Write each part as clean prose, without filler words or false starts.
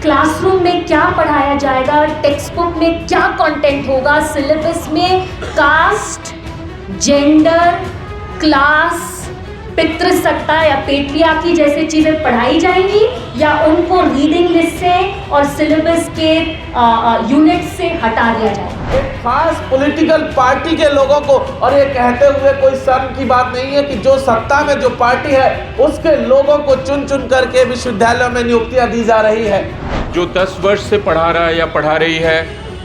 Classroom में क्या पढ़ाया जाएगा, टेक्स्ट बुक में क्या कंटेंट होगा, सिलेबस में कास्ट, जेंडर, क्लास, पितृसत्ता या पेट्रियार्की जैसे चीज़ें पढ़ाई जाएंगी, या उनको रीडिंग लिस्ट से और सिलेबस के यूनिट से हटा दिया जाएगा। एक खास पॉलिटिकल पार्टी के लोगों को, और ये कहते हुए कोई शर्म की बात नहीं है कि जो सत्ता में जो पार्टी है उसके लोगों को चुन चुन करके विश्वविद्यालयों में नियुक्तियां दी जा रही है। जो 10 वर्ष से पढ़ा रहा है या पढ़ा रही है,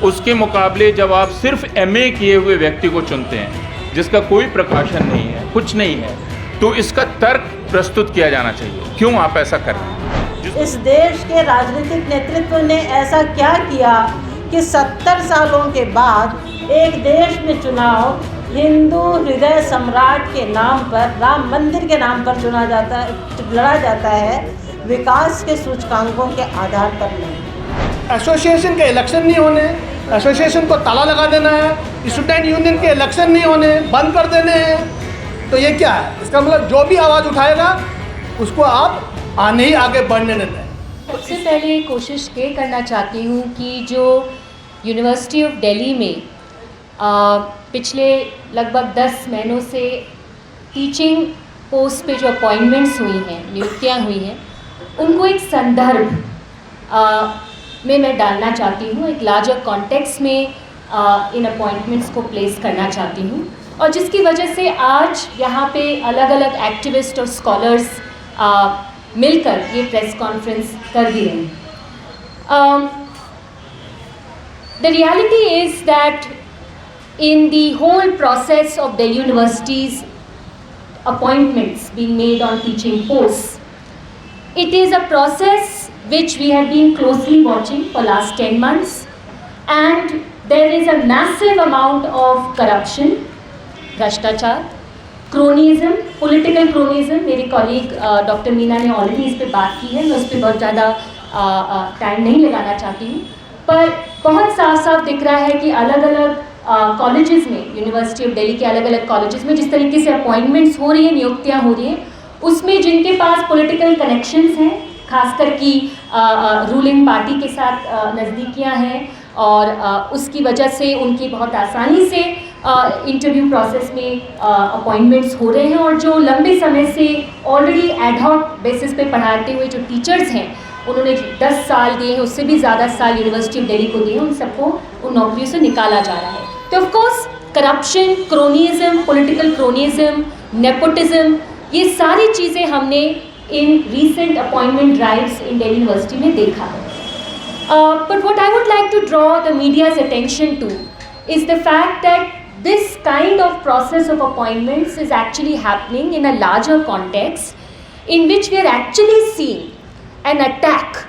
उसके मुकाबले जब आप सिर्फ MA किए हुए व्यक्ति को चुनते हैं जिसका कोई प्रकाशन नहीं है, कुछ नहीं है, तो इसका तर्क प्रस्तुत किया जाना चाहिए, क्यों आप ऐसा कर रहे हैं? इस देश के राजनीतिक नेतृत्व ने ऐसा क्या किया कि 70 सालों के बाद एक देश में चुनाव हिंदू हृदय सम्राट के नाम पर, राम मंदिर के नाम पर लड़ा जाता है, विकास के सूचकांकों के आधार पर नहीं। एसोसिएशन के इलेक्शन नहीं होने, एसोसिएशन को ताला लगा देना है, स्टूडेंट यूनियन के इलेक्शन नहीं होने, बंद कर देने हैं, तो ये क्या है? इसका मतलब जो भी आवाज़ उठाएगा उसको आप आने ही आगे बढ़ने न दें। सबसे पहले कोशिश ये करना चाहती हूँ कि जो यूनिवर्सिटी ऑफ दिल्ली में पिछले लगभग 10 महीनों से टीचिंग पोस्ट पे जो अपॉइंटमेंट्स हुई हैं, नियुक्तियाँ हुई हैं, उनको एक संदर्भ में मैं डालना चाहती हूँ, एक लार्जर कॉन्टेक्स्ट में इन अपॉइंटमेंट्स को प्लेस करना चाहती हूँ, और जिसकी वजह से आज यहाँ पे अलग अलग एक्टिविस्ट और स्कॉलर्स मिलकर ये प्रेस कॉन्फ्रेंस कर भी रहे हैं। The reality is that in the whole process of Delhi University's appointments being made on teaching posts, it is a process which we have been closely watching for last 10 months, and there is a massive amount of corruption, भ्रष्टाचार, cronyism, political cronyism. मेरी colleague doctor Meena ने already इस पर बात की है, मैं उस पर बहुत ज़्यादा टाइम नहीं लगाना चाहती हूँ, पर बहुत साफ साफ दिख रहा है कि अलग अलग कॉलेजेस में, यूनिवर्सिटी ऑफ दिल्ली के अलग अलग कॉलेजेस में जिस तरीके से अपॉइंटमेंट्स हो रही हैं, नियुक्तियाँ हो रही हैं, उसमें जिनके पास पॉलिटिकल कनेक्शंस हैं, खासकर की रूलिंग पार्टी के साथ नज़दीकियाँ हैं, और उसकी वजह से उनकी बहुत आसानी से इंटरव्यू प्रोसेस में अपॉइंटमेंट्स हो रहे हैं, और जो लंबे समय से ऑलरेडी एडहॉक बेसिस पे पढ़ाते हुए जो टीचर्स हैं, उन्होंने 10 साल दिए हैं, उससे भी ज़्यादा साल यूनिवर्सिटी ऑफ दिल्ली को दिए हैं, उन सबको उन नौकरियों से निकाला जा रहा है। तो of course corruption, cronyism, political cronyism, nepotism, ये सारी चीज़ें हमने in recent appointment drives in Delhi university में देखा है। But what I would like to draw the media's attention to is the fact that this kind of process of appointments is actually happening in a larger context in which we are actually seeing an attack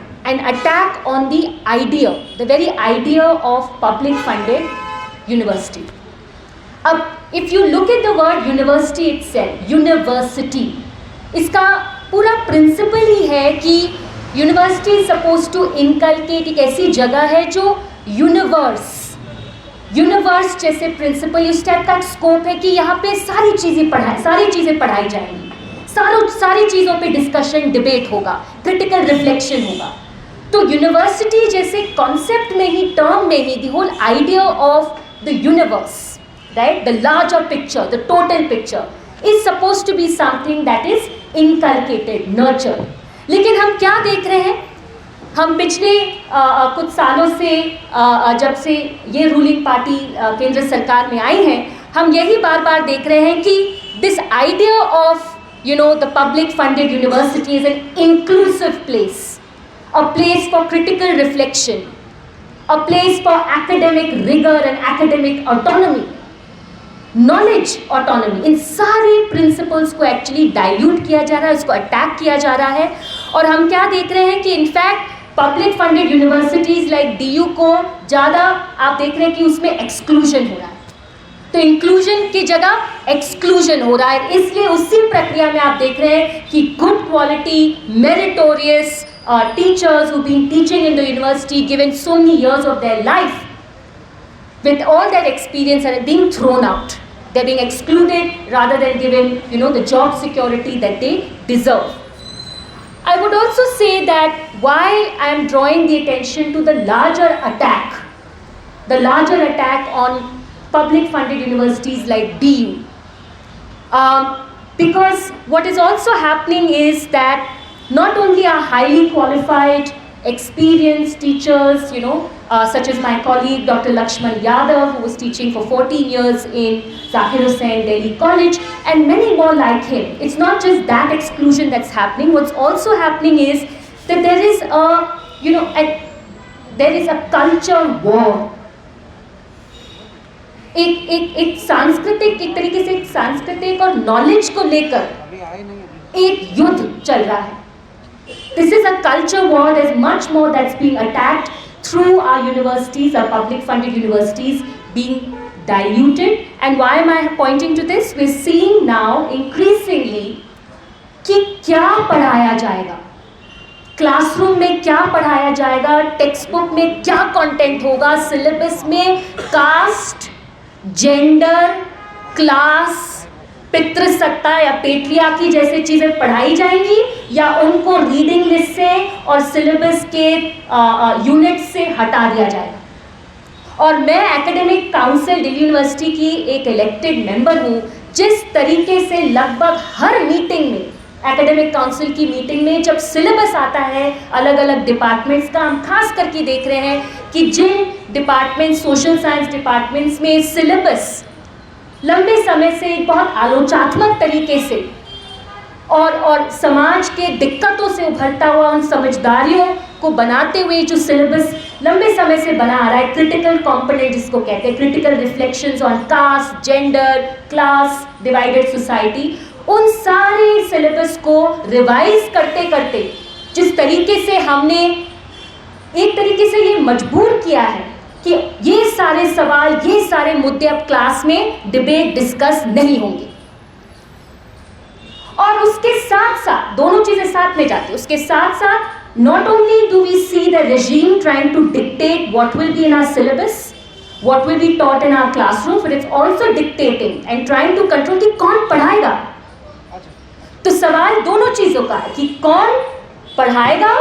on the idea, the very idea of public funded university. If you look at the word university itself, university, इसका पूरा principal ही है कि university is suppose to inculcate एक ऐसी जगह है जो यूनिवर्स यूनिवर्स जैसे प्रिंसिपल, इस टाइप का स्कोप है कि यहाँ पे सारी चीज़ें पढ़ाई जाएंगी, सारी चीज़ों पे डिस्कशन, डिबेट होगा, क्रिटिकल रिफ्लेक्शन होगा। तो यूनिवर्सिटी जैसे कॉन्सेप्ट में ही, टर्म में ही, the whole idea of the universe, right, the larger picture, the total picture is suppose to be something that is inculcated, nurture. लेकिन हम क्या देख रहे हैं? हम पिछले कुछ सालों से, जब से ये रूलिंग पार्टी केंद्र सरकार में आई है, हम यही बार बार देख रहे हैं कि this idea of the public funded university is an inclusive place, a place for critical reflection, a place for academic rigor and academic autonomy, knowledge autonomy। इन सारे प्रिंसिपल्स को एक्चुअली डाइल्यूट किया जा रहा है, उसको अटैक किया जा रहा है, और हम क्या देख रहे हैं कि in fact public funded universities like DU को ज़्यादा आप देख रहे हैं कि उसमें एक्सक्लूजन हो रहा है, तो इंक्लूजन की जगह एक्सक्लूजन हो रहा है। इसलिए उसी प्रक्रिया में आप देख रहे हैं कि good quality, meritorious teachers who've been teaching in the university, given so many years of their life, with all their experience, are being thrown out. They're being excluded rather than given, the job security that they deserve. I would also say that why I am drawing the attention to the larger attack on public funded universities like DU. Because what is also happening is that not only are highly qualified, experienced teachers, such as my colleague Dr. Lakshman Yadav, who was teaching for 14 years in Zakir Hussain Delhi College, and many more like him. It's not just that exclusion that's happening. What's also happening is that there is a culture war. एक सांस्कृतिक और knowledge को लेकर एक युद्ध चल रहा है. This is a culture war. There's much more that's being attacked through our universities, our public funded universities being diluted. And why am I pointing to this? We're seeing now increasingly कि क्या पढ़ाया जाएगा, classroom में क्या पढ़ाया जाएगा, text book में क्या कंटेंट होगा, सिलेबस में कास्ट, जेंडर, क्लास, पितृसत्ता या पेट्रियार्की जैसे चीज़ें पढ़ाई जाएंगी, या उनको रीडिंग लिस्ट से और सिलेबस के यूनिट से हटा दिया जाएगा. और मैं एकेडमिक काउंसिल दिल्ली यूनिवर्सिटी की एक इलेक्टेड मेंबर हूँ. जिस तरीके से लगभग हर मीटिंग में, एकेडमिक काउंसिल की मीटिंग में जब सिलेबस आता है अलग अलग डिपार्टमेंट्स का, हम खास करके देख रहे हैं कि जिन डिपार्टमेंट, सोशल साइंस डिपार्टमेंट्स में सिलेबस लंबे समय से बहुत आलोचनात्मक तरीके से और समाज के दिक्कतों से उभरता हुआ उन समझदारियों को बनाते हुए जो सिलेबस लंबे समय से बना आ रहा है, क्रिटिकल कंपोनेंट जिसको कहते हैं, critical reflections on caste, gender, class, divided society, उन सारे सिलेबस को रिवाइज करते करते जिस तरीके से हमने एक तरीके से ये मजबूर किया है कि ये सारे सवाल, ये सारे मुद्दे अब क्लास में डिबेट, डिस्कस नहीं होंगे. और उसके साथ साथ दोनों चीजें साथ में जाती है. उसके साथ साथ not only do we see the regime trying to dictate what will be in our syllabus, what will be taught in our classrooms, but it's also dictating and trying to control कि कौन पढ़ाएगा. तो सवाल दोनों चीजों का है कि कौन पढ़ाएगा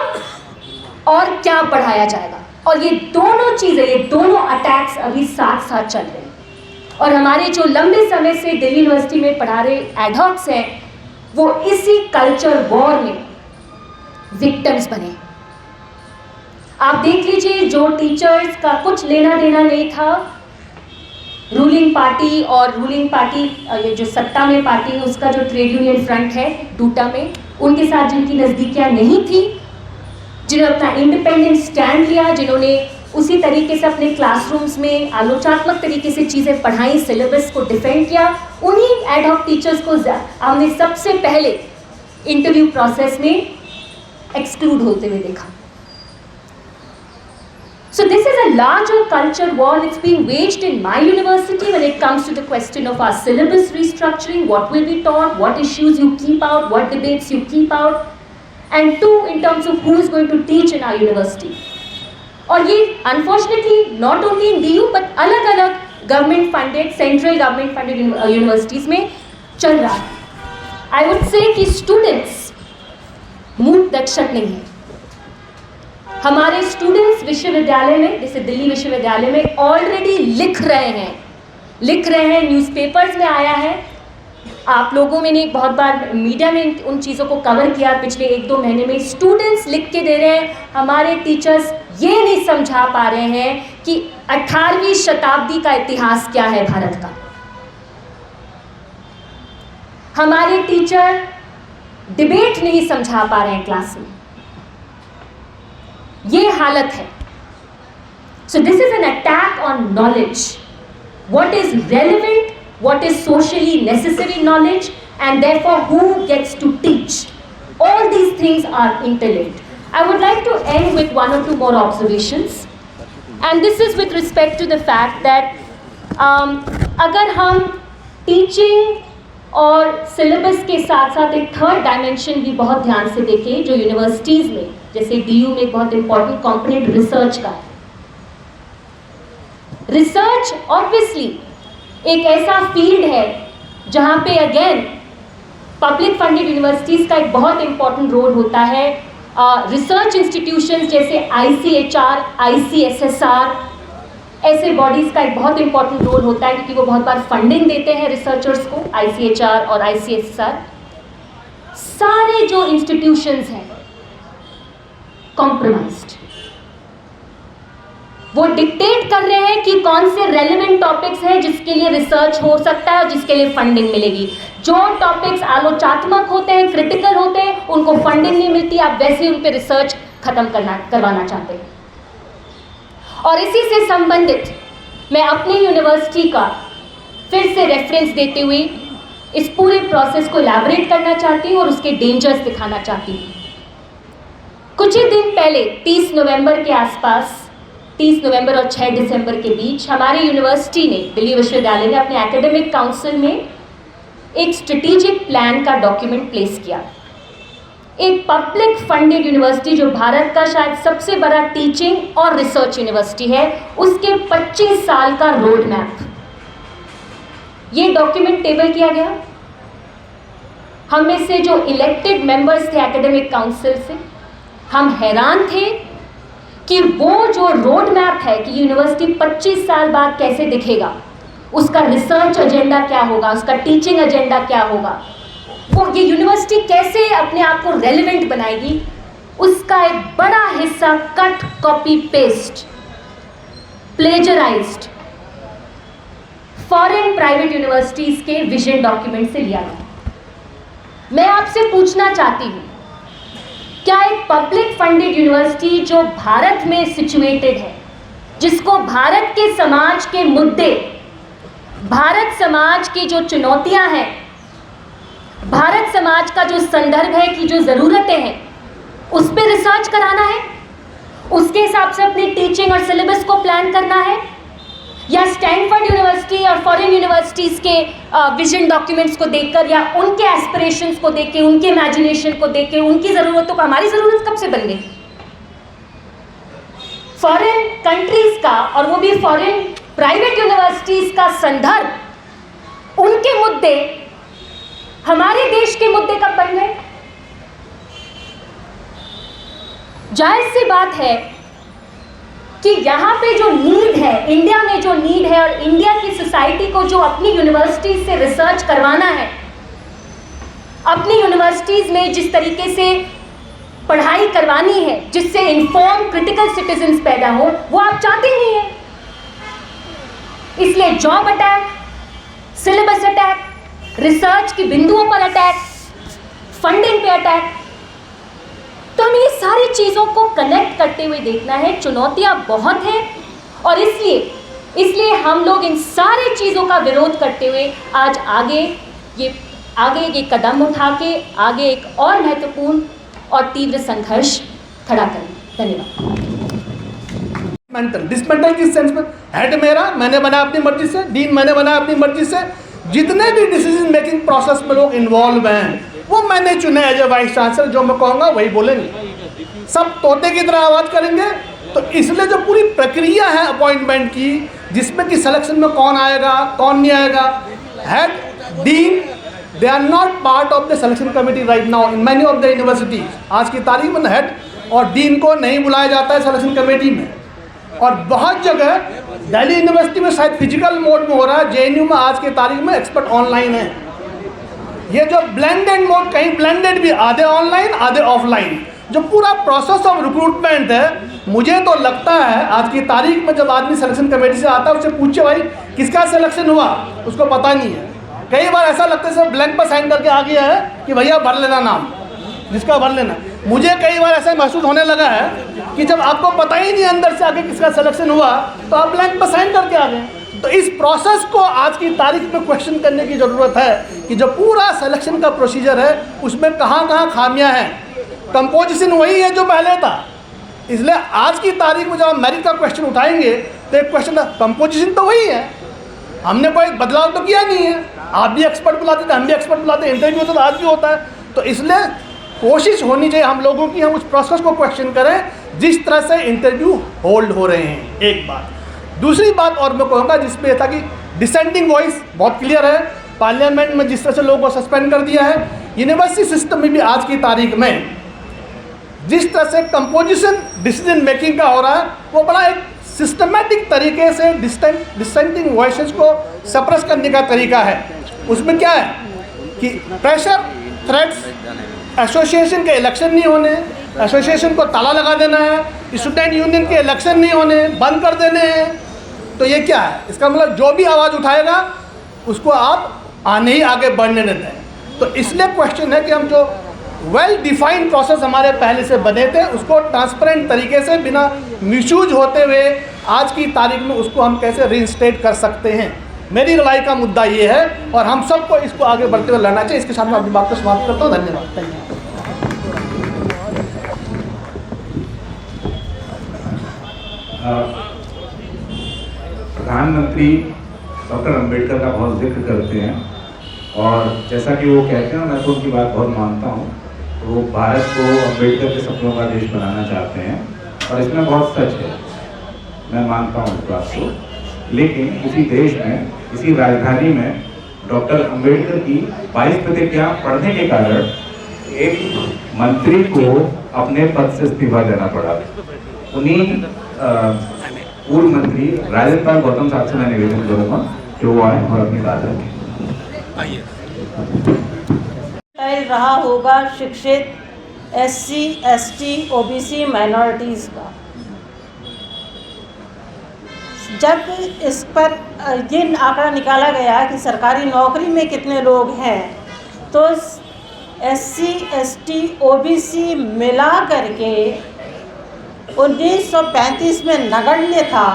और क्या पढ़ाया जाएगा. और ये दोनों चीजें, ये दोनों अटैक्स अभी साथ साथ चल रहे हैं. और हमारे जो लंबे समय से दिल्ली यूनिवर्सिटी में पढ़ा रहे एडहॉक्स हैं, वो इसी कल्चर वॉर में विक्टिम्स बने. आप देख लीजिए, जो टीचर्स का कुछ लेना देना नहीं था रूलिंग पार्टी, और रूलिंग पार्टी ये जो सत्ता में पार्टी है उसका जो ट्रेड यूनियन फ्रंट है डूटा में, उनके साथ जिनकी नज़दीकियाँ नहीं थी, जिन्होंने अपना इंडिपेंडेंट स्टैंड लिया, जिन्होंने उसी तरीके से अपने क्लासरूम्स में आलोचनात्मक तरीके से चीज़ें पढ़ाई, सिलेबस को डिफेंड किया, उन्हीं एडहॉक टीचर्स को हमने सबसे पहले इंटरव्यू प्रोसेस में एक्सक्लूड होते हुए देखा. So this is a larger culture war that's being waged in my university when it comes to the question of our syllabus restructuring, what will be taught, what issues you keep out, what debates you keep out, and two, in terms of who is going to teach in our university. और ये unfortunately not only in DU but अलग अलग government funded, central government funded universities में चल रहा है. I would say कि students मूक दर्शक नहीं है. हमारे स्टूडेंट्स विश्वविद्यालय में, जैसे दिल्ली विश्वविद्यालय में, ऑलरेडी लिख रहे हैं, न्यूज़पेपर्स में आया है. आप लोगों में ने बहुत बार मीडिया में उन चीज़ों को कवर किया पिछले 1-2 महीने में. स्टूडेंट्स लिख के दे रहे हैं, हमारे टीचर्स ये नहीं समझा पा रहे हैं कि 18वीं शताब्दी का इतिहास क्या है भारत का. हमारे टीचर डिबेट नहीं समझा पा रहे हैं क्लास में. ये हालत है. So this is an attack on knowledge, what is relevant, what is socially necessary knowledge, and therefore who gets to teach. All these things are interlinked. I would like to end with 1 or 2 more observations, and this is with respect to the fact that अगर हम teaching और syllabus के साथ साथ एक third dimension भी बहुत ध्यान से देखें, जो universities में, जैसे DU में एक बहुत important component research का है. Research obviously एक ऐसा फील्ड है जहाँ पे अगेन पब्लिक फंडेड यूनिवर्सिटीज़ का एक बहुत इंपॉर्टेंट रोल होता है। रिसर्च इंस्टीट्यूशंस जैसे ICHR, ICSSR, ऐसे बॉडीज़ का एक बहुत इंपॉर्टेंट रोल होता है क्योंकि वो बहुत बार फंडिंग देते हैं रिसर्चर्स को, ICHR और ICSSR। सारे जो इंस्टीट्यूशंस हैं कॉम्प्रोमाइज्ड, वो डिक्टेट कर रहे हैं कि कौन से रेलेवेंट टॉपिक्स हैं जिसके लिए रिसर्च हो सकता है और जिसके लिए फंडिंग मिलेगी। जो टॉपिक्स आलोचनात्मक होते हैं, क्रिटिकल होते हैं, उनको फंडिंग नहीं मिलती, आप वैसे ही उन पर रिसर्च खत्म करवाना चाहते हैं। और इसी से संबंधित मैं अपनी यूनिवर्सिटी का फिर से रेफरेंस देते हुए इस पूरे प्रोसेस को इलैबोरेट करना चाहती हूँ और उसके डेंजर्स दिखाना चाहती हूँ। कुछ ही दिन पहले 30 नवंबर के आसपास, 30 नवंबर और 6 दिसंबर के बीच हमारी यूनिवर्सिटी ने, दिल्ली विश्वविद्यालय ने अपने एकेडमिक काउंसिल में एक स्ट्रेटेजिक प्लान का डॉक्यूमेंट प्लेस किया। एक पब्लिक फंडेड यूनिवर्सिटी जो भारत का शायद सबसे बड़ा टीचिंग और रिसर्च यूनिवर्सिटी है, उसके 25 साल का रोड मैप, ये डॉक्यूमेंट टेबल किया गया। हम में से जो इलेक्टेड मेंबर्स थे एकेडमिक काउंसिल से, हम हैरान थे कि वो जो रोड मैप है कि यूनिवर्सिटी 25 साल बाद कैसे दिखेगा, उसका रिसर्च एजेंडा क्या होगा, उसका टीचिंग एजेंडा क्या होगा, वो ये यूनिवर्सिटी कैसे अपने आप को रेलेवेंट बनाएगी, उसका एक बड़ा हिस्सा cut, copy, paste, plagiarised foreign private universities के विजन डॉक्यूमेंट से लिया गया। मैं आपसे पूछना चाहती हूँ, क्या एक पब्लिक फंडेड यूनिवर्सिटी जो भारत में सिचुएटेड है, जिसको भारत के समाज के मुद्दे, भारत समाज की जो चुनौतियां हैं, भारत समाज का जो संदर्भ है कि जो ज़रूरतें हैं, उस पर रिसर्च कराना है, उसके हिसाब से अपनी टीचिंग और सिलेबस को प्लान करना है, या स्टैनफोर्ड यूनिवर्सिटी और फॉरेन यूनिवर्सिटीज़ के विजन डॉक्यूमेंट्स को देखकर या उनके एस्पिरेशंस को देख के, उनके इमेजिनेशन को देख के, उनकी ज़रूरतों को हमारी ज़रूरत कब से बन गई? फॉरेन कंट्रीज़ का और वो भी फॉरेन प्राइवेट यूनिवर्सिटीज़ का संदर्भ, उनके मुद्दे हमारे देश के मुद्दे कब बन गए? जाहिर सी बात है कि यहाँ पे जो नीड है, इंडिया में जो नीड है और इंडिया की सोसाइटी को जो अपनी यूनिवर्सिटीज़ से रिसर्च करवाना है, अपनी यूनिवर्सिटीज़ में जिस तरीके से पढ़ाई करवानी है जिससे इन्फॉर्म क्रिटिकल सिटीजन्स पैदा हो, वो आप चाहते नहीं हैं। इसलिए job attack, syllabus attack, research की बिंदुओं पर अटैक, फंडिंग पे अटैक, तो हमें ये सारी चीज़ों को कनेक्ट करते हुए देखना है। चुनौतियाँ बहुत हैं और इसलिए हम लोग इन सारी चीज़ों का विरोध करते हुए आज आगे ये कदम उठा के आगे एक और महत्वपूर्ण और तीव्र संघर्ष खड़ा करें। धन्यवाद। डिसमेंटल किस सेंस में? हेड मेरा, मैंने बना अपनी मर्जी से, डीन मैंने बना अपनी मर्जी से, जितने भी डिसीजन मेकिंग प्रोसेस में लोग इन्वॉल्व हैं वो मैंने चुने एज ए वाइस चांसलर, जो मैं कहूँगा वही बोलेंगे, सब तोते की तरह आवाज़ करेंगे। तो इसलिए जो पूरी प्रक्रिया है अपॉइंटमेंट की, जिसमें कि सिलेक्शन में कौन आएगा कौन नहीं आएगा, head, dean, they are not part of the selection committee right now in many of the universities. आज की तारीख में हेड और डीन को नहीं बुलाया जाता है सिलेक्शन कमेटी में, और बहुत जगह दिल्ली यूनिवर्सिटी में शायद फिजिकल मोड में हो रहा है, JNU में आज की तारीख में एक्सपर्ट ऑनलाइन है। ये जो ब्लेंडेड मोड, कहीं ब्लेंडेड भी, आधे ऑनलाइन आधे ऑफलाइन, जो पूरा प्रोसेस ऑफ रिक्रूटमेंट है, मुझे तो लगता है आज की तारीख में जब आदमी सिलेक्शन कमेटी से आता है उससे पूछे भाई किसका सिलेक्शन हुआ, उसको पता नहीं है। कई बार ऐसा लगता है सब ब्लैंक पर साइन करके आ गया है कि भैया भर लेना नाम, जिसका भर लेना। मुझे कई बार ऐसा महसूस होने लगा है कि जब आपको पता ही नहीं अंदर से आगे किसका सिलेक्शन हुआ तो आप ब्लैंक पर साइन करके आ गए। तो इस प्रोसेस को आज की तारीख में क्वेश्चन करने की ज़रूरत है कि जो पूरा सिलेक्शन का प्रोसीजर है उसमें कहाँ कहाँ खामियां हैं। कंपोजिशन वही है जो पहले था, इसलिए आज की तारीख में जब हम मेरिट का क्वेश्चन उठाएंगे तो एक क्वेश्चन था, कंपोजिशन तो वही है, हमने कोई बदलाव तो किया नहीं है। आप भी एक्सपर्ट बुलाते थे, हम भी एक्सपर्ट बुलाते, इंटरव्यू होता था, आज भी होता है। तो इसलिए कोशिश होनी चाहिए हम लोगों की, हम उस प्रोसेस को क्वेश्चन करें जिस तरह से इंटरव्यू होल्ड हो रहे हैं। एक बात, दूसरी बात और मैं कहूँगा जिसमें यह था कि डिसेंटिंग वॉइस बहुत क्लियर है। पार्लियामेंट में जिस तरह से लोगों को सस्पेंड कर दिया है, यूनिवर्सिटी सिस्टम में भी आज की तारीख में जिस तरह से कंपोजिशन डिसीजन मेकिंग का हो रहा है, वो बड़ा एक सिस्टमेटिक तरीके से डिसेंटिंग वॉइसेस को सप्रेस करने का तरीका है। उसमें क्या है कि प्रेशर, थ्रेट्स, एसोसिएशन के इलेक्शन नहीं होने, एसोसिएशन को ताला लगा देना है, स्टूडेंट यूनियन के इलेक्शन नहीं होने, बंद कर देने हैं। तो ये क्या है? इसका मतलब जो भी आवाज़ उठाएगा उसको आप आने ही आगे बढ़ने देते हैं। तो इसलिए क्वेश्चन है कि हम जो वेल डिफाइंड प्रोसेस हमारे पहले से बने थे उसको ट्रांसपेरेंट तरीके से बिना मिसयूज होते हुए आज की तारीख में उसको हम कैसे रीइंस्टेट कर सकते हैं। मेरी लड़ाई का मुद्दा ये है और हम सबको इसको आगे बढ़ते हुए लड़ना चाहिए। इसके साथ मैं अपनी बात को समाप्त करता हूँ। धन्यवाद। प्रधानमंत्री डॉक्टर अंबेडकर का बहुत जिक्र करते हैं और जैसा कि वो कहते हैं, मैं तो उनकी बात बहुत मानता हूँ। वो भारत को अंबेडकर के सपनों का देश बनाना चाहते हैं और इसमें बहुत सच है, मैं मानता हूँ इस बात को। लेकिन इसी देश में, इसी राजधानी में डॉक्टर अंबेडकर की 22 प्रतिज्ञा पढ़ने के कारण एक मंत्री को अपने पद से इस्तीफा देना पड़ा। उन्हीं पूर्व मंत्री राजेंद्र पाल गौतम साहब से मैं निवेदन करूँगा जो वो आए और अपनी बात रखें। रहा होगा शिक्षित SC, ST, OBC माइनॉरिटीज़ का। जब इस पर ये आंकड़ा निकाला गया कि सरकारी नौकरी में कितने लोग हैं, तो SC, ST, OBC मिला करके 1935 में नगण्य था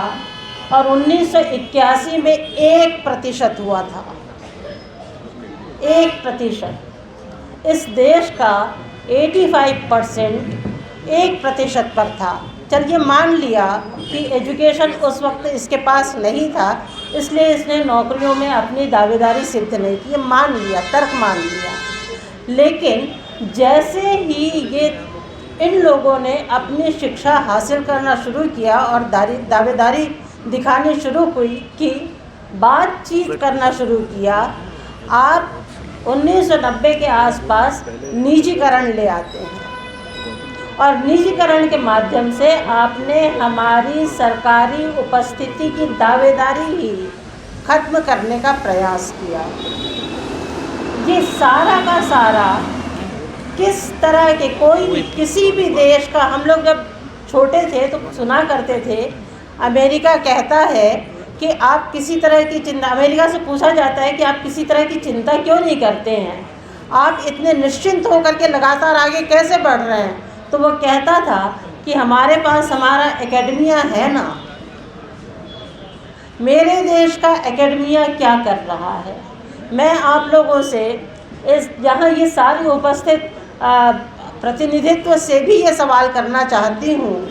और 1981 में 1% हुआ था। 1%। इस देश का 85% 1% पर था। चलिए मान लिया कि एजुकेशन उस वक्त इसके पास नहीं था, इसलिए इसने नौकरियों में अपनी दावेदारी सिद्ध नहीं की, मान लिया, तर्क मान लिया। लेकिन जैसे ही ये इन लोगों ने अपनी शिक्षा हासिल करना शुरू किया और दावेदारी दिखानी शुरू की, बातचीत करना शुरू किया, आप 1990 के आसपास निजीकरण ले आते हैं और निजीकरण के माध्यम से आपने हमारी सरकारी उपस्थिति की दावेदारी ही खत्म करने का प्रयास किया। ये सारा का सारा किस तरह के किसी भी देश का, हम लोग जब छोटे थे तो सुना करते थे, अमेरिका कहता है कि आप किसी तरह की चिंता, अमेरिका से पूछा जाता है कि आप किसी तरह की चिंता क्यों नहीं करते हैं, आप इतने निश्चिंत होकर के लगातार आगे कैसे बढ़ रहे हैं, तो वो कहता था कि हमारे पास हमारा एकेडमिया है ना। मेरे देश का एकेडमिया क्या कर रहा है? मैं आप लोगों से इस यहाँ ये सारी उपस्थित प्रतिनिधित्व से भी ये सवाल करना चाहती हूँ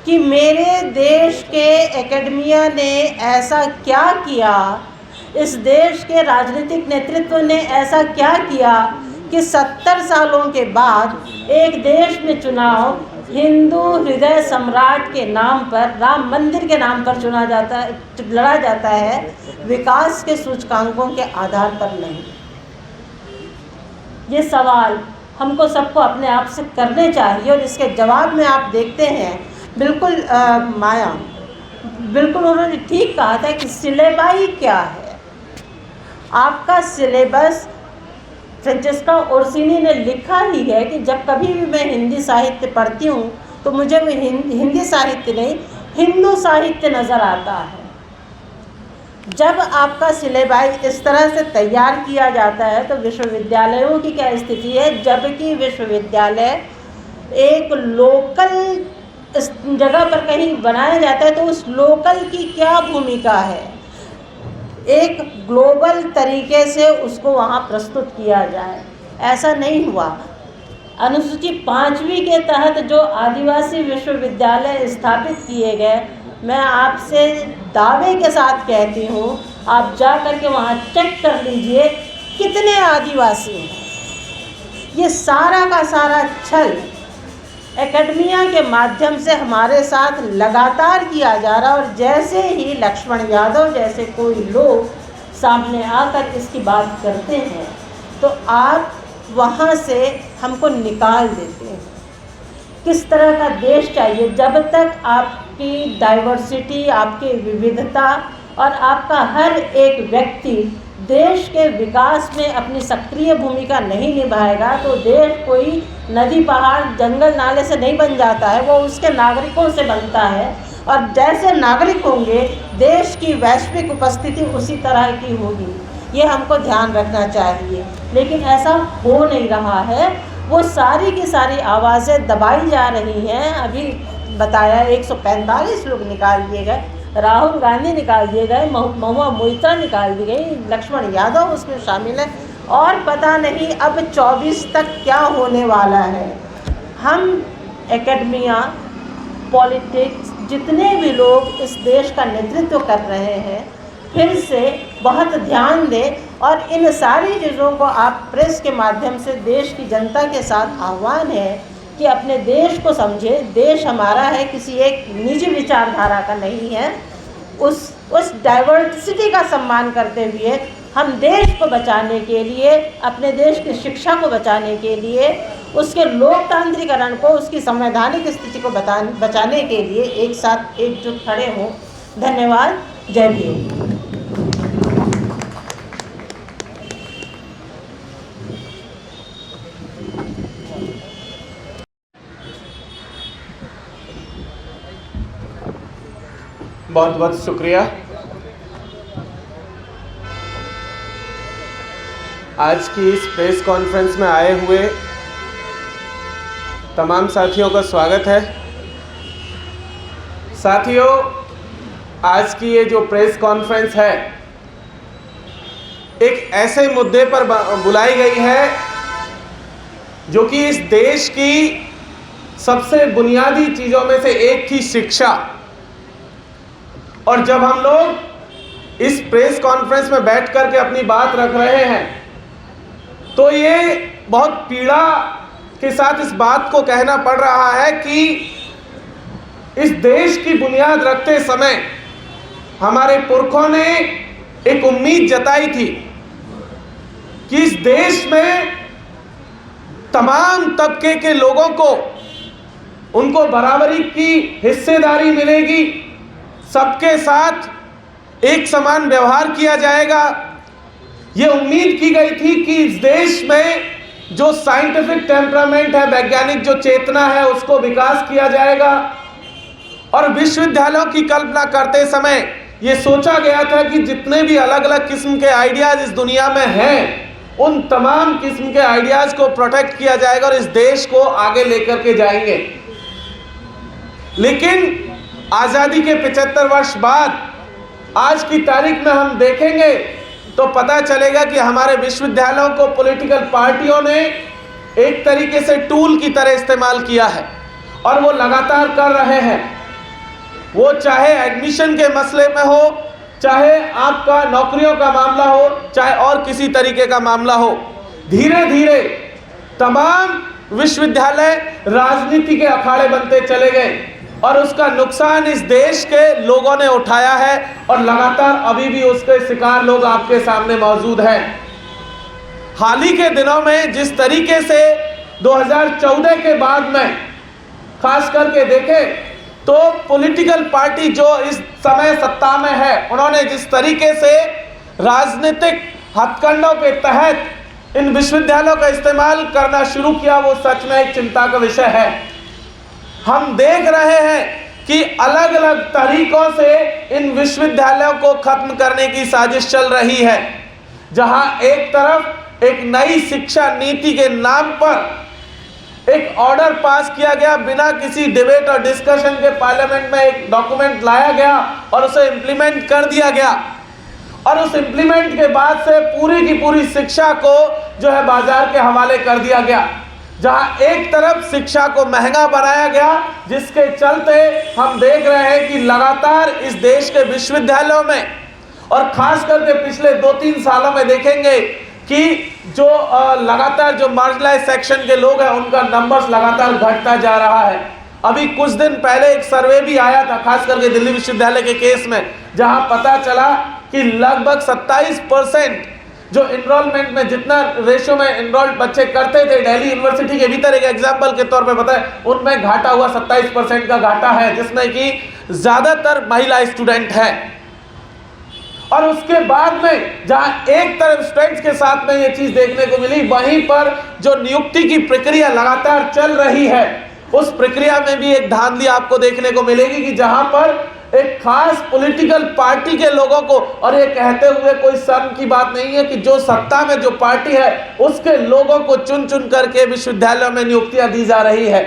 कि मेरे देश के एकेडमिया ने ऐसा क्या किया, इस देश के राजनीतिक नेतृत्व ने ऐसा क्या किया कि 70 सालों के बाद एक देश में चुनाव हिंदू हृदय सम्राट के नाम पर, राम मंदिर के नाम पर लड़ा जाता है, विकास के सूचकांकों के आधार पर नहीं। ये सवाल हमको सबको अपने आप से करने चाहिए और इसके जवाब में आप देखते हैं बिल्कुल माया, बिल्कुल उन्होंने ठीक कहा था कि सिलेबाई क्या है। आपका सिलेबस फ्रांचेस्का ओर्सिनी ने लिखा ही है कि जब कभी भी मैं हिंदी साहित्य पढ़ती हूँ तो मुझे वो हिंदी साहित्य नहीं, हिंदू साहित्य नज़र आता है। जब आपका सिलेबाई इस तरह से तैयार किया जाता है तो विश्वविद्यालयों की क्या स्थिति है, जबकि विश्वविद्यालय एक लोकल जगह पर कहीं बनाया जाता है तो उस लोकल की क्या भूमिका है, एक ग्लोबल तरीके से उसको वहाँ प्रस्तुत किया जाए, ऐसा नहीं हुआ। अनुसूची 5वीं के तहत जो आदिवासी विश्वविद्यालय स्थापित किए गए, मैं आपसे दावे के साथ कहती हूँ, आप जा कर के वहाँ चेक कर लीजिए कितने आदिवासी हैं। ये सारा का सारा छल एकेडमिया के माध्यम से हमारे साथ लगातार किया जा रहा, और जैसे ही लक्ष्मण यादव जैसे कोई लोग सामने आकर इसकी बात करते हैं तो आप वहाँ से हमको निकाल देते हैं। किस तरह का देश चाहिए? जब तक आपकी डाइवर्सिटी, आपकी विविधता और आपका हर एक व्यक्ति देश के विकास में अपनी सक्रिय भूमिका नहीं निभाएगा तो देश कोई नदी, पहाड़, जंगल, नाले से नहीं बन जाता है, वो उसके नागरिकों से बनता है। और जैसे नागरिक होंगे देश की वैश्विक उपस्थिति उसी तरह की होगी, ये हमको ध्यान रखना चाहिए। लेकिन ऐसा हो नहीं रहा है, वो सारी की सारी आवाज़ें दबाई जा रही हैं। अभी बताया 145 लोग निकाल दिए गए, राहुल गांधी निकाल दिए गए, महुआ मोइत्रा निकाल दी गई, लक्ष्मण यादव उसमें शामिल है, और पता नहीं अब 24 तक क्या होने वाला है। हम एकेडमिया, पॉलिटिक्स, जितने भी लोग इस देश का नेतृत्व कर रहे हैं, फिर से बहुत ध्यान दें और इन सारी चीज़ों को आप प्रेस के माध्यम से देश की जनता के साथ आह्वान है कि अपने देश को समझें। देश हमारा है, किसी एक निजी विचारधारा का नहीं है। उस डाइवर्सिटी का सम्मान करते हुए हम देश को बचाने के लिए, अपने देश की शिक्षा को बचाने के लिए, उसके लोकतांत्रिकरण को, उसकी संवैधानिक स्थिति को बचाने के लिए एक साथ एकजुट खड़े हों। धन्यवाद। जय भीम। बहुत बहुत शुक्रिया। आज की इस प्रेस कॉन्फ्रेंस में आए हुए तमाम साथियों का स्वागत है। साथियों, आज की ये जो प्रेस कॉन्फ्रेंस है एक ऐसे मुद्दे पर बुलाई गई है जो कि इस देश की सबसे बुनियादी चीज़ों में से एक थी, शिक्षा। और जब हम लोग इस प्रेस कॉन्फ्रेंस में बैठ कर के अपनी बात रख रहे हैं तो ये बहुत पीड़ा के साथ इस बात को कहना पड़ रहा है कि इस देश की बुनियाद रखते समय हमारे पुरखों ने एक उम्मीद जताई थी कि इस देश में तमाम तबके के लोगों को उनको बराबरी की हिस्सेदारी मिलेगी, सबके साथ एक समान व्यवहार किया जाएगा। ये उम्मीद की गई थी कि इस देश में जो साइंटिफिक टेम्परामेंट है, वैज्ञानिक जो चेतना है, उसको विकास किया जाएगा। और विश्वविद्यालयों की कल्पना करते समय ये सोचा गया था कि जितने भी अलग अलग किस्म के आइडियाज इस दुनिया में हैं, उन तमाम किस्म के आइडियाज को प्रोटेक्ट किया जाएगा और इस देश को आगे लेकर के जाएंगे। लेकिन आज़ादी के 75 वर्ष बाद आज की तारीख में हम देखेंगे तो पता चलेगा कि हमारे विश्वविद्यालयों को पॉलिटिकल पार्टियों ने एक तरीके से टूल की तरह इस्तेमाल किया है और वो लगातार कर रहे हैं। वो चाहे एडमिशन के मसले में हो, चाहे आपका नौकरियों का मामला हो, चाहे और किसी तरीके का मामला हो, धीरे धीरे तमाम विश्वविद्यालय राजनीति के अखाड़े बनते चले गए और उसका नुकसान इस देश के लोगों ने उठाया है और लगातार अभी भी उसके शिकार लोग आपके सामने मौजूद हैं। हाल ही के दिनों में जिस तरीके से 2014 के बाद में खास करके देखें तो पॉलिटिकल पार्टी जो इस समय सत्ता में है, उन्होंने जिस तरीके से राजनीतिक हथकंडों के तहत इन विश्वविद्यालयों का इस्तेमाल करना शुरू किया, वो सच में एक चिंता का विषय है। हम देख रहे हैं कि अलग अलग तरीकों से इन विश्वविद्यालयों को खत्म करने की साजिश चल रही है। जहां एक तरफ एक नई शिक्षा नीति के नाम पर एक ऑर्डर पास किया गया, बिना किसी डिबेट और डिस्कशन के पार्लियामेंट में एक डॉक्यूमेंट लाया गया और उसे इम्प्लीमेंट कर दिया गया और उस इम्प्लीमेंट के बाद से पूरी की पूरी शिक्षा को जो है बाजार के हवाले कर दिया गया। जहां एक तरफ शिक्षा को महंगा बनाया गया, जिसके चलते हम देख रहे हैं कि लगातार इस देश के विश्वविद्यालयों में और खास करके पिछले 2-3 सालों में देखेंगे कि जो लगातार जो मार्जिनलाइज सेक्शन के लोग हैं उनका नंबर्स लगातार घटता जा रहा है। अभी कुछ दिन पहले एक सर्वे भी आया था खास करके दिल्ली विश्वविद्यालय के केस में, जहां पता चला कि लगभग 27% जो इनरोलमेंट में जितना रेशो में इनरोल्ड बच्चे करते थे दिल्ली यूनिवर्सिटी के भीतर, एक एग्जाम्पल के तौर पे बताएं, उनमें घाटा हुआ 27% का घाटा है, जिसमें कि ज़्यादातर महिला स्टूडेंट हैं। और उसके बाद में जहां एक तरफ स्टूडेंट्स के साथ में ये चीज़ देखने को मिली, वहीं पर जो नियुक्ति की प्रक्रिया लगातार चल रही है, उस प्रक्रिया में भी एक धांधली आपको देखने को मिलेगी कि जहां पर एक खास पॉलिटिकल पार्टी के लोगों को, और ये कहते हुए कोई शर्म की बात नहीं है कि जो सत्ता में जो पार्टी है उसके लोगों को चुन चुन करके विश्वविद्यालयों में नियुक्तियां दी जा रही है,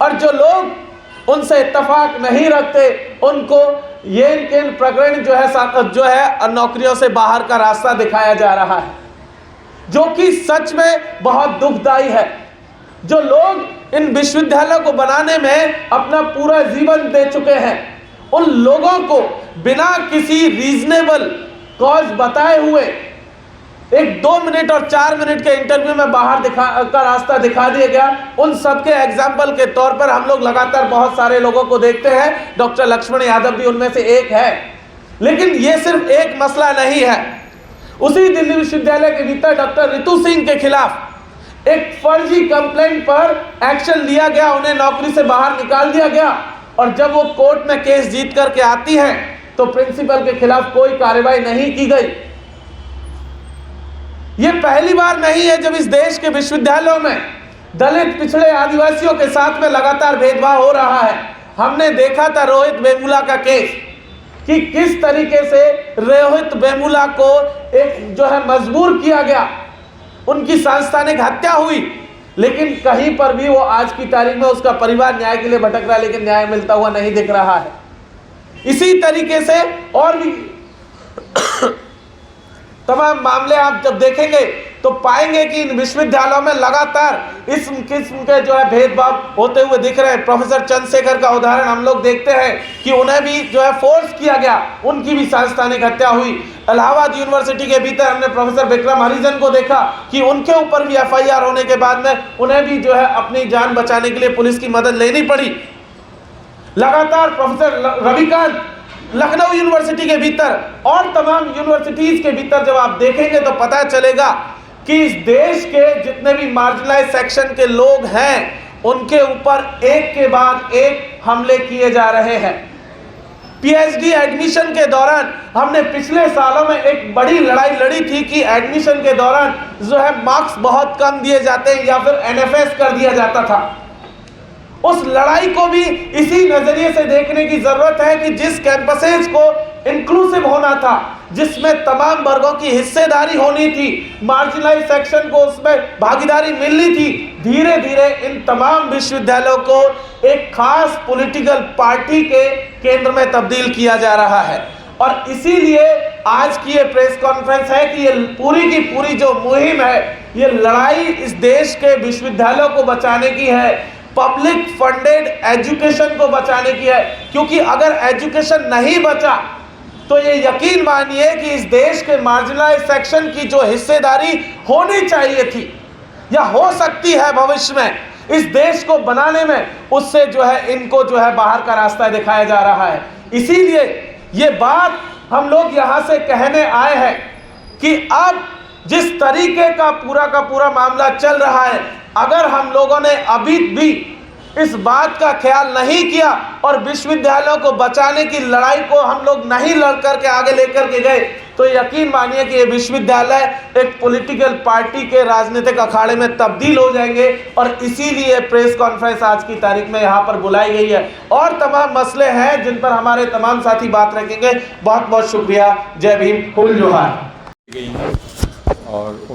और जो लोग उनसे इत्तेफाक नहीं रखते उनको ये प्रकरण जो है नौकरियों से बाहर का रास्ता दिखाया जा रहा है, जो कि सच में बहुत दुखदाई है। जो लोग इन विश्वविद्यालयों को बनाने में अपना पूरा जीवन दे चुके हैं, उन लोगों को बिना किसी रीजनेबल कॉज बताए हुए एक 2 मिनट और 4 मिनट के इंटरव्यू में बाहर का रास्ता दिखा दिया गया। उन सबके एग्जाम्पल के तौर पर हम लोग लगातार बहुत सारे लोगों को देखते हैं, डॉक्टर लक्ष्मण यादव भी उनमें से एक है। लेकिन ये सिर्फ एक मसला नहीं है। उसी दिल्ली विश्वविद्यालय के भीतर डॉक्टर रितु सिंह के खिलाफ एक फर्जी कंप्लेंट पर एक्शन लिया गया, उन्हें नौकरी से बाहर निकाल दिया गया, और जब वो कोर्ट में केस जीत करके आती हैं तो प्रिंसिपल के खिलाफ कोई कार्रवाई नहीं की गई। ये पहली बार नहीं है जब इस देश के विश्वविद्यालयों में दलित, पिछड़े, आदिवासियों के साथ में लगातार भेदभाव हो रहा है। हमने देखा था रोहित वेमुला का केस कि किस तरीके से रोहित वेमुला को एक जो है मजबूर किया गया, उनकी सांस्थानिक हत्या हुई, लेकिन कहीं पर भी वो आज की तारीख में उसका परिवार न्याय के लिए भटक रहा है, लेकिन न्याय मिलता हुआ नहीं दिख रहा है। इसी तरीके से और भी तमाम मामले आप जब देखेंगे तो पाएंगे कि इन विश्वविद्यालयों में लगातार इस किस्म के जो है भेदभाव होते हुए दिख रहे हैं। प्रोफेसर चंद्रशेखर का उदाहरण हम लोग देखते हैं कि उन्हें भी जो है फोर्स किया गया, उनकी भी सांस्थानिक हत्या हुई। इलाहाबाद यूनिवर्सिटी के भीतर हमने प्रोफेसर विक्रम हरिजन को देखा कि उनके ऊपर भी FIR होने के बाद में उन्हें भी जो है अपनी जान बचाने के लिए पुलिस की मदद लेनी पड़ी। लगातार प्रोफेसर रविकांत लखनऊ यूनिवर्सिटी के भीतर और तमाम यूनिवर्सिटीज के भीतर जब आप देखेंगे तो पता चलेगा कि इस देश के जितने भी मार्जिनलाइज सेक्शन के लोग हैं उनके ऊपर एक के बाद एक हमले किए जा रहे हैं। PhD एडमिशन के दौरान हमने पिछले सालों में एक बड़ी लड़ाई लड़ी थी कि एडमिशन के दौरान जो है मार्क्स बहुत कम दिए जाते हैं या फिर NFS कर दिया जाता था। उस लड़ाई को भी इसी नजरिए से देखने की जरूरत है कि जिस कैंपसेस को इंक्लूसिव होना था, जिसमें तमाम वर्गों की हिस्सेदारी होनी थी, मार्जिनलाइज सेक्शन को उसमें भागीदारी मिलनी थी, धीरे धीरे इन तमाम विश्वविद्यालयों को एक खास पॉलिटिकल पार्टी के केंद्र में तब्दील किया जा रहा है। और इसीलिए आज की ये प्रेस कॉन्फ्रेंस है कि ये पूरी की पूरी जो मुहिम है, ये लड़ाई इस देश के विश्वविद्यालयों को बचाने की है, पब्लिक फंडेड एजुकेशन को बचाने की है। क्योंकि अगर एजुकेशन नहीं बचा तो ये यकीन मानिए कि इस देश के मार्जिनलाइज सेक्शन की जो हिस्सेदारी होनी चाहिए थी या हो सकती है भविष्य में इस देश को बनाने में, उससे जो है इनको जो है बाहर का रास्ता दिखाया जा रहा है। इसीलिए ये बात हम लोग यहाँ से कहने आए हैं कि अब जिस तरीके का पूरा मामला चल रहा है, अगर हम लोगों ने अभी भी इस बात का ख्याल नहीं किया और विश्वविद्यालयों को बचाने की लड़ाई को हम लोग नहीं लड़ करके आगे लेकर के गए, तो यकीन मानिए कि ये विश्वविद्यालय एक पॉलिटिकल पार्टी के राजनीतिक अखाड़े में तब्दील हो जाएंगे। और इसीलिए प्रेस कॉन्फ्रेंस आज की तारीख में यहाँ पर बुलाई गई है। और तमाम मसले हैं जिन पर हमारे तमाम साथी बात रखेंगे। बहुत बहुत शुक्रिया। जय भीम, कुल जोहार। गई हैं और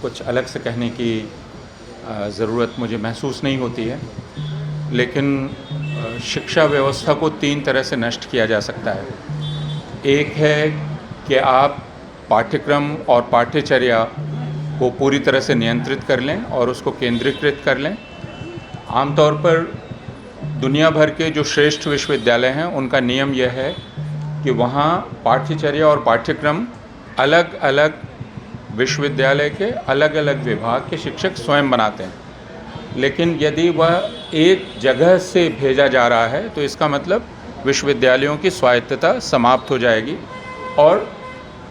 कुछ अलग से कहने की ज़रूरत मुझे महसूस नहीं होती है, लेकिन शिक्षा व्यवस्था को 3 तरह से नष्ट किया जा सकता है। एक है कि आप पाठ्यक्रम और पाठ्यचर्या को पूरी तरह से नियंत्रित कर लें और उसको केंद्रीकृत कर लें। आमतौर पर दुनिया भर के जो श्रेष्ठ विश्वविद्यालय हैं उनका नियम यह है कि वहाँ पाठ्यचर्या और पाठ्यक्रम अलग अलग विश्वविद्यालय के अलग अलग विभाग के शिक्षक स्वयं बनाते हैं। लेकिन यदि वह एक जगह से भेजा जा रहा है तो इसका मतलब विश्वविद्यालयों की स्वायत्तता समाप्त हो जाएगी और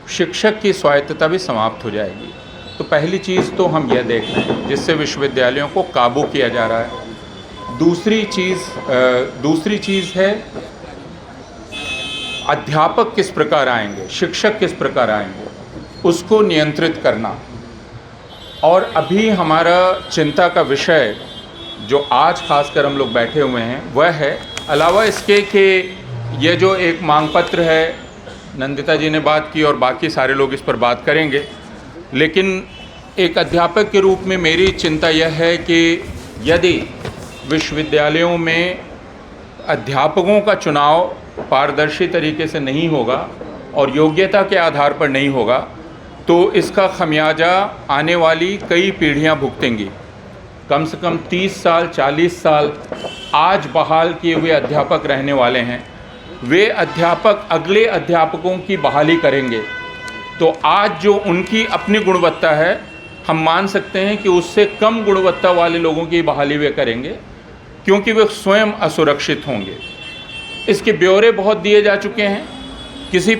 शिक्षक की स्वायत्तता भी समाप्त हो जाएगी। तो पहली चीज़ तो हम यह देख रहे हैं जिससे विश्वविद्यालयों को काबू किया जा रहा है। दूसरी चीज़ है अध्यापक किस प्रकार आएंगे, शिक्षक किस प्रकार आएंगे, उसको नियंत्रित करना। और अभी हमारा चिंता का विषय जो आज खासकर हम लोग बैठे हुए हैं वह है, अलावा इसके कि यह जो एक मांग पत्र है, नंदिता जी ने बात की और बाकी सारे लोग इस पर बात करेंगे, लेकिन एक अध्यापक के रूप में मेरी चिंता यह है कि यदि विश्वविद्यालयों में अध्यापकों का चुनाव पारदर्शी तरीके से नहीं होगा और योग्यता के आधार पर नहीं होगा तो इसका खमियाजा आने वाली कई पीढ़ियां भुगतेंगी। कम से कम 30 साल 40 साल आज बहाल किए हुए अध्यापक रहने वाले हैं, वे अध्यापक अगले अध्यापकों की बहाली करेंगे तो आज जो उनकी अपनी गुणवत्ता है हम मान सकते हैं कि उससे कम गुणवत्ता वाले लोगों की बहाली वे करेंगे, क्योंकि वे स्वयं असुरक्षित होंगे। इसके ब्यौरे बहुत दिए जा चुके हैं, किसी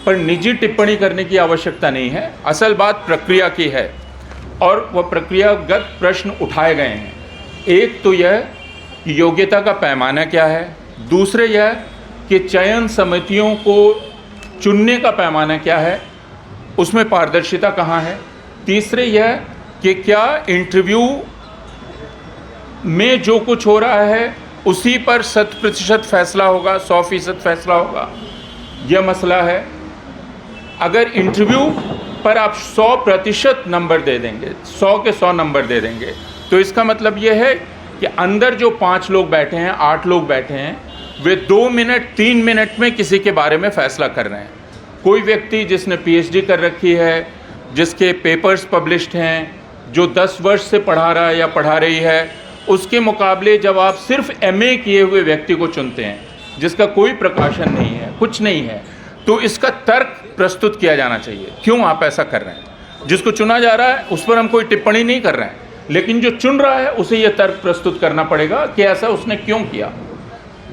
पर निजी टिप्पणी करने की आवश्यकता नहीं है। असल बात प्रक्रिया की है और वह प्रक्रियागत प्रश्न उठाए गए हैं। एक तो यह कि योग्यता का पैमाना क्या है, दूसरे यह कि चयन समितियों को चुनने का पैमाना क्या है, उसमें पारदर्शिता कहाँ है, तीसरे यह कि क्या इंटरव्यू में जो कुछ हो रहा है उसी पर 100% फैसला होगा, 100% फैसला होगा, यह मसला है। अगर इंटरव्यू पर आप 100% नंबर दे देंगे, 100 के 100 नंबर दे देंगे, तो इसका मतलब यह है कि अंदर जो 5 लोग बैठे हैं, 8 लोग बैठे हैं, वे 2 मिनट 3 मिनट में किसी के बारे में फ़ैसला कर रहे हैं। कोई व्यक्ति जिसने PhD कर रखी है, जिसके पेपर्स पब्लिश्ड हैं, जो 10 वर्ष से पढ़ा रहा है या पढ़ा रही है, उसके मुकाबले जब आप सिर्फ MA किए हुए व्यक्ति को चुनते हैं जिसका कोई प्रकाशन नहीं है, कुछ नहीं है, तो इसका तर्क प्रस्तुत किया जाना चाहिए, क्यों आप ऐसा कर रहे हैं। जिसको चुना जा रहा है उस पर हम कोई टिप्पणी नहीं कर रहे हैं, लेकिन जो चुन रहा है उसे यह तर्क प्रस्तुत करना पड़ेगा कि ऐसा उसने क्यों किया।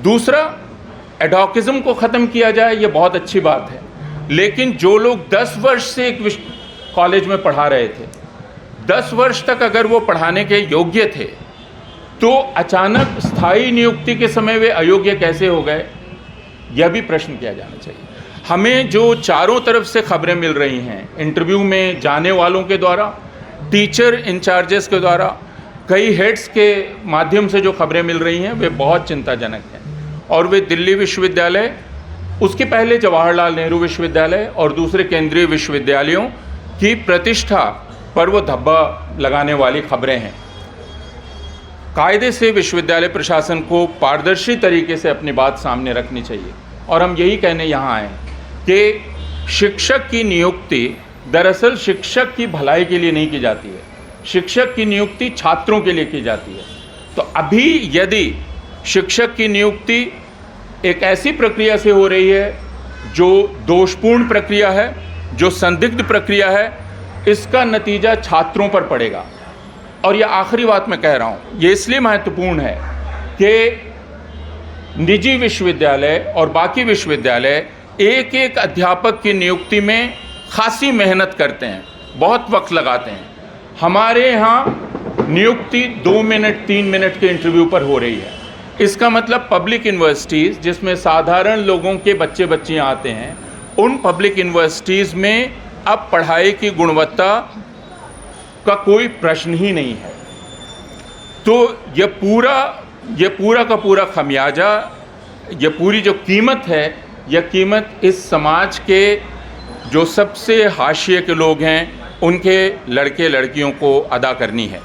दूसरा, एडॉकिज्म को ख़त्म किया जाए, ये बहुत अच्छी बात है, लेकिन जो लोग 10 वर्ष से एक कॉलेज में पढ़ा रहे थे, 10 वर्ष तक अगर वो पढ़ाने के योग्य थे, तो अचानक स्थायी नियुक्ति के समय वे अयोग्य कैसे हो गए, यह भी प्रश्न किया जाना चाहिए। हमें जो चारों तरफ से खबरें मिल रही हैं, इंटरव्यू में जाने वालों के द्वारा, टीचर इंचार्जेस के द्वारा, कई हेड्स के माध्यम से जो खबरें मिल रही हैं, वे बहुत चिंताजनक हैं। और वे दिल्ली विश्वविद्यालय, उसके पहले जवाहरलाल नेहरू विश्वविद्यालय और दूसरे केंद्रीय विश्वविद्यालयों की प्रतिष्ठा पर वो धब्बा लगाने वाली खबरें हैं। कायदे से विश्वविद्यालय प्रशासन को पारदर्शी तरीके से अपनी बात सामने रखनी चाहिए। और हम यही कहने यहाँ आए कि शिक्षक की नियुक्ति दरअसल शिक्षक की भलाई के लिए नहीं की जाती है, शिक्षक की नियुक्ति छात्रों के लिए की जाती है। तो अभी यदि शिक्षक की नियुक्ति एक ऐसी प्रक्रिया से हो रही है जो दोषपूर्ण प्रक्रिया है, जो संदिग्ध प्रक्रिया है, इसका नतीजा छात्रों पर पड़ेगा। और यह आखिरी बात मैं कह रहा हूँ, ये इसलिए महत्वपूर्ण है कि निजी विश्वविद्यालय और बाकी विश्वविद्यालय एक एक अध्यापक की नियुक्ति में खासी मेहनत करते हैं, बहुत वक्त लगाते हैं। हमारे यहाँ नियुक्ति 2 मिनट 3 मिनट के इंटरव्यू पर हो रही है। इसका मतलब पब्लिक यूनिवर्सिटीज़ जिसमें साधारण लोगों के बच्चे बच्चियाँ आते हैं, उन पब्लिक यूनिवर्सिटीज़ में अब पढ़ाई की गुणवत्ता का कोई प्रश्न ही नहीं है। तो ये पूरा का पूरा खमियाजा, ये पूरी जो कीमत है, यह कीमत इस समाज के जो सबसे हाशिए के लोग हैं उनके लड़के लड़कियों को अदा करनी है।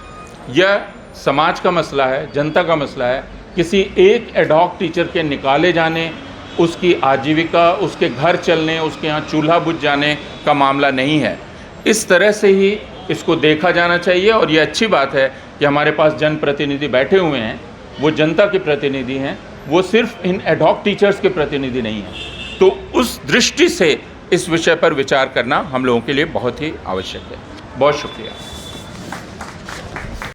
यह समाज का मसला है, जनता का मसला है। किसी एक एडहॉक टीचर के निकाले जाने, उसकी आजीविका, उसके घर चलने, उसके यहाँ चूल्हा बुझ जाने का मामला नहीं है। इस तरह से ही इसको देखा जाना चाहिए। और ये अच्छी बात है कि हमारे पास जनप्रतिनिधि बैठे हुए हैं, वो जनता के प्रतिनिधि हैं, वो सिर्फ इन एडहॉक टीचर्स के प्रतिनिधि नहीं हैं। तो उस दृष्टि से इस विषय पर विचार करना हम लोगों के लिए बहुत ही आवश्यक है। बहुत शुक्रिया।